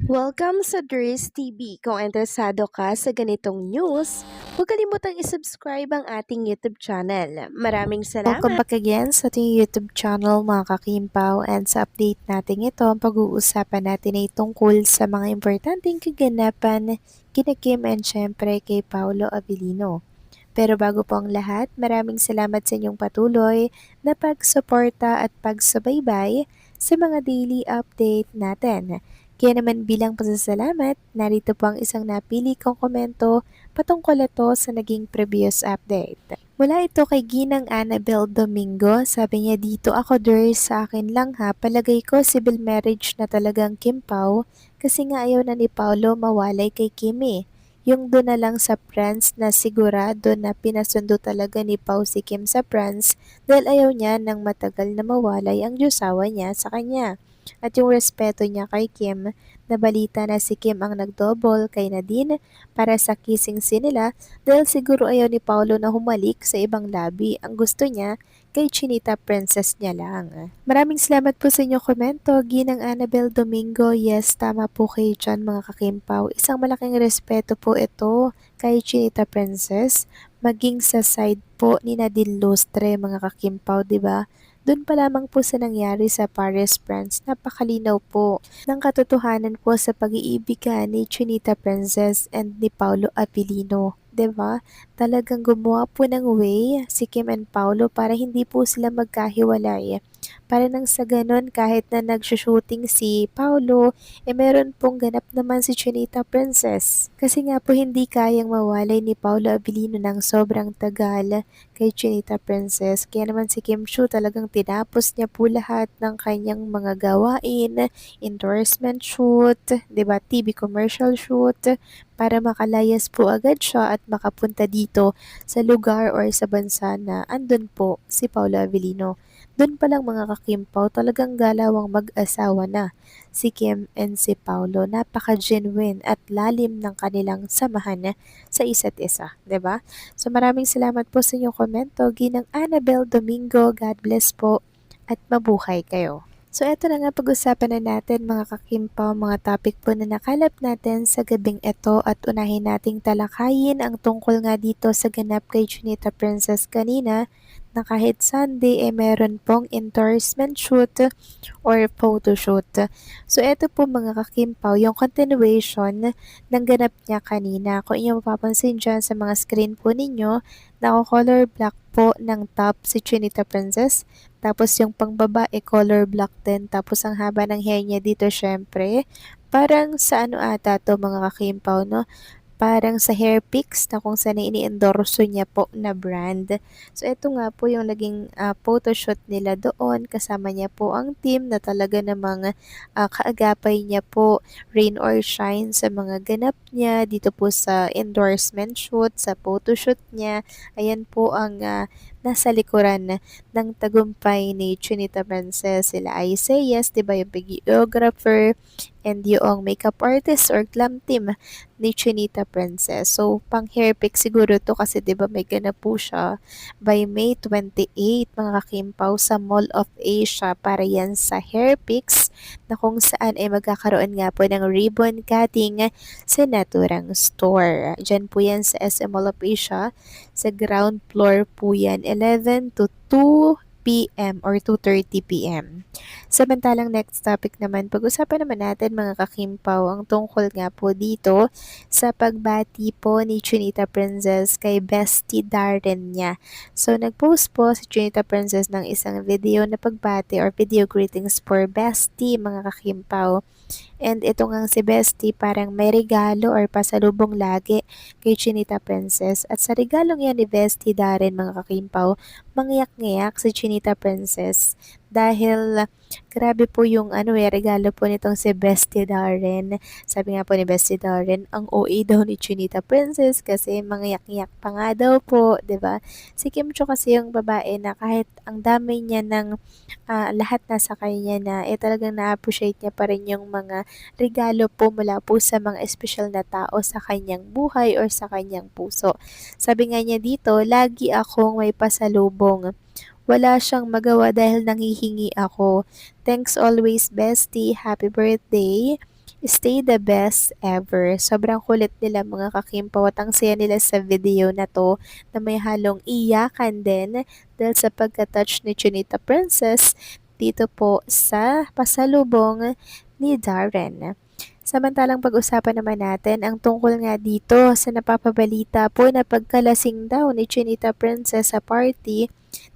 Welcome sa Dries TV. Kung interesado ka sa ganitong news, huwag kalimutang isubscribe ang ating YouTube channel. Maraming Welcome salamat! back again sa ating YouTube channel mga kakimpaw, and sa update natin ito, ang pag-uusapan natin ay tungkol sa mga importanteng kaganapan kina Kim and syempre kay Paolo Abilino. Pero bago po ang lahat, maraming salamat sa inyong patuloy na pagsuporta at pagsubaybay sa mga daily update natin. Kaya naman bilang pasasalamat, narito po ang isang napili kong komento patungkol ito sa naging previous update. Mula ito kay Ginang Annabel Domingo, sabi niya dito, ako sa akin lang ha, palagay ko civil marriage na talagang Kim Pao kasi nga ayaw na ni Paolo mawalay kay Kimi. Yung doon na lang sa France na sigurado na pinasundo talaga ni Pao si Kim sa France dahil ayaw niya nang matagal na mawalay ang Diyosawa niya sa kanya. At yung respeto niya kay Kim, na balita na si Kim ang nagdouble kay Nadine para sa kissing scene nila dahil siguro ayaw ni Paolo na humalik sa ibang labi. Ang gusto niya kay Chinita Princess niya lang. Maraming salamat po sa inyong komento, Ginang Annabel Domingo. Yes, tama po kayo dyan mga kakimpaw. Isang malaking respeto po ito kay Chinita Princess, maging sa side po ni Nadine Lustre mga kakimpaw, di ba? Doon pa lamang po sa nangyari sa Paris, France, napakalinaw po ng katotohanan po sa pag-iibigan ni Chinita Princess and ni Paolo Abilino. 'Di ba? Talagang gumawa po ng way si Kim and Paolo para hindi po sila magkahiwalay. Para nang sa ganun, kahit na nag-shooting si Paolo, meron pong ganap naman si Chinita Princess. Kasi nga po hindi kayang mawalay ni Paolo Abilino ng sobrang tagal kay Chinita Princess. Kaya naman si Kim Chiu talagang tinapos niya po lahat ng kanyang mga gawain, endorsement shoot, 'di ba, TV commercial shoot, para makalayas po agad siya at makapunta dito sa lugar or sa bansa na andun po si Paolo Avellino. Doon pa lang mga kakimpaw, talagang galawang mag-asawa na si Kim and si Paolo. Napaka-genuine at lalim ng kanilang samahan sa isa't isa, 'di ba? So maraming salamat po sa inyong komento, Ginang Annabel Domingo. God bless po at mabuhay kayo. So eto na nga, pag-usapan na natin mga kakimpaw, mga topic po na nakalap natin sa gabing ito, at unahin nating talakayin ang tungkol nga dito sa ganap kay Chinita Princess kanina, na kahit Sunday meron pong endorsement shoot or photoshoot. So eto po mga kakimpaw, yung continuation ng ganap niya kanina. Kung inyo mapapansin dyan sa mga screen po ninyo, nako-color black po ng top si Chinita Princess. Tapos yung pangbabae color black din. Tapos ang haba ng hair niya dito syempre. Parang sa ano ata to mga kakimpaw, no? Parang sa Hairpix na kung saan ini-endorso niya po na brand. So ito nga po yung naging photoshoot nila doon. Kasama niya po ang team na talaga namang kaagapay niya po, rain or shine sa mga ganap niya dito po sa endorsement shoot, sa photoshoot niya. Ayan po ang nasa likuran ng tagumpay ni Chinita Princess. Sila Isaias, di ba, yung videographer, and yung makeup artist or glam team ni Chinita Princess. So, pang hair pick siguro to kasi 'di ba may ganap po siya by May 28 mga kakimpaw sa Mall of Asia para yan sa hair picks na kung saan ay magkakaroon nga po ng ribbon cutting sa naturang store. Diyan po yan sa SM Mall of Asia. Sa ground floor po yan, 11 to 2 p.m. or 2:30 p.m. Samantalang next topic naman, pag-usapan naman natin mga kakimpaw ang tungkol nga po dito sa pagbati po ni Chinita Princess kay bestie Darren niya. So nag-post po si Chinita Princess ng isang video na pagbati or video greetings for bestie mga kakimpaw. And ito ngang si Bestie parang may regalo or pasalubong lagi kay Chinita Princess. At sa regalong yan ni Bestie Darren mga kakimpaw, mangyak-ngyak si Chinita Princess dahil grabe po yung regalo po nitong si Bestie Darren. Sabi nga po ni Bestie Darren, ang OA daw ni Chinita Princess kasi mangyak-ngyak pa nga daw po, 'di ba? Si Kim Cho kasi yung babae na kahit ang dami niya ng lahat nasa kanya na, talagang na-appreciate niya pa rin yung mga regalo po mula po sa mga espesyal na tao sa kanyang buhay or sa kanyang puso. Sabi nga niya dito, lagi akong may pasalubong. Wala siyang magawa dahil nanghihingi ako. Thanks always, bestie. Happy birthday. Stay the best ever. Sobrang kulit nila mga kakimpaw at ang saya nila sa video na to na may halong iyakan din dahil sa pagka-touch ni Chinita Princess dito po sa pasalubong ni Darren. Samantalang pag-usapan naman natin ang tungkol nga dito sa napapabalita po na pagkalasing daw ni Chinita Princess sa party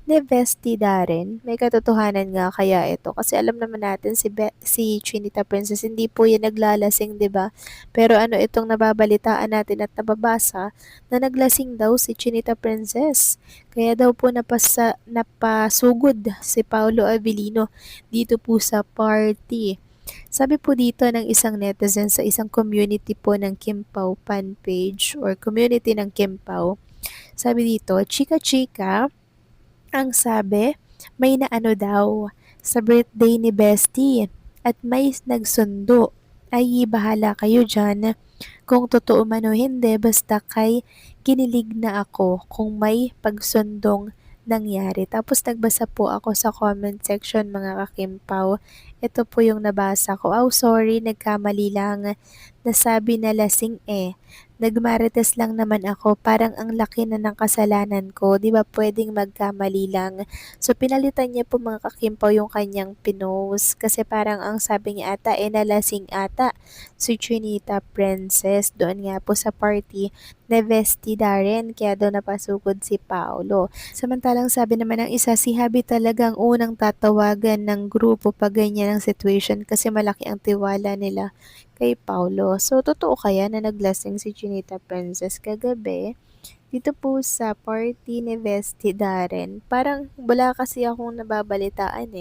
ni Vesti Darren. May katotohanan nga kaya ito kasi alam naman natin si Chinita Princess hindi po yan naglalasing, 'di ba? Pero ano itong nababalitaan natin at nababasa na naglasing daw si Chinita Princess. Kaya daw po napasugod si Paolo Avellino dito po sa party. Sabi po dito ng isang netizen sa isang community po ng Kim Pao fan page or community ng Kim Pao. Sabi dito, chika-chika, ang sabi, may naano daw sa birthday ni Bestie at may nagsundo. Ay, bahala kayo dyan. Kung totoo man o hindi, basta kay kinilig na ako kung may pagsundong nangyari. Tapos nagbasa po ako sa comment section mga kakimpaw. Ito po yung nabasa ko. Oh, sorry, nagkamali lang. Nasabi na lasing eh. Nagmarites lang naman ako, parang ang laki na ng kasalanan ko, di ba pwedeng magkamali lang. So pinalitan niya po mga kakimpaw yung kanyang pinost kasi parang ang sabi niya ata nalasing ata si Chinita Princess doon nga po sa party na Vesti Darren kaya daw napasugod si Paolo. Samantalang sabi naman ng isa, si Habi talagang unang tatawagan ng grupo pag ganyan ang situation kasi malaki ang tiwala nila kay Paulo. So, totoo kaya na naglasing si Chinita Princess kagabi? Dito po sa party ni Vesti Darren, parang wala kasi akong nababalitaan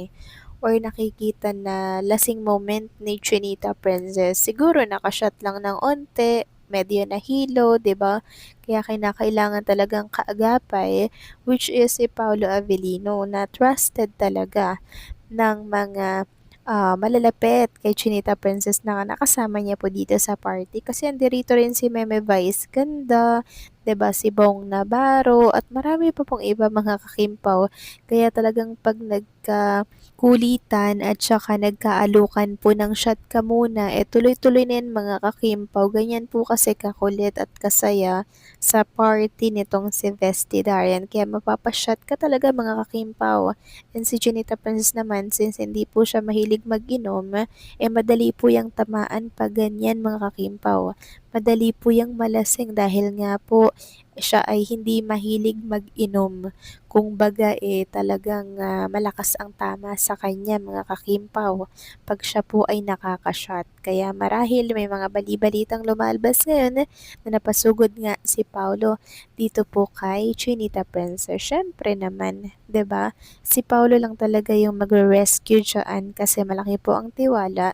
or nakikita na lasing moment ni Chinita Princess. Siguro nakashot lang ng onte, medyo nahilo, 'di ba? Kaya kinakailangan talagang kaagapay which is si Paulo Avellino na trusted talaga ng mga malalapit kay Chinita Princess na nakasama niya po dito sa party. Kasi andirito rin si Meme Vice Ganda, 'di ba si Bong Navarro, at marami pa pong iba mga kakimpaw. Kaya talagang pag nagkakulitan at saka nagkaalukan po ng shot ka muna, tuloy-tuloy na yan mga kakimpaw. Ganyan po kasi kakulit at kasaya sa party nitong si Vesti Darren. Kaya mapapashot ka talaga mga kakimpaw. And si Chinita Princess naman, since hindi po siya mahilig mag-inom, madali po yung tamaan pag ganyan mga kakimpaw. Madali po yung malasing dahil nga po siya ay hindi mahilig mag-inom. Kung baga talagang malakas ang tama sa kanya mga kakimpaw pag siya po ay nakakashot. Kaya marahil may mga bali-balitang lumalabas ngayon na napasugod nga si Paulo dito po kay Chinita Princess. Syempre naman, 'di ba? Si Paulo lang talaga yung magre-rescue dyan kasi malaki po ang tiwala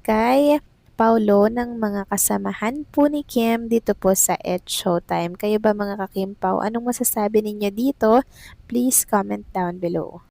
kay Paulo ng mga kasamahan po ni Kim dito po sa It Showtime. Kayo ba mga kakimpaw, anong masasabi ninyo dito? Please comment down below.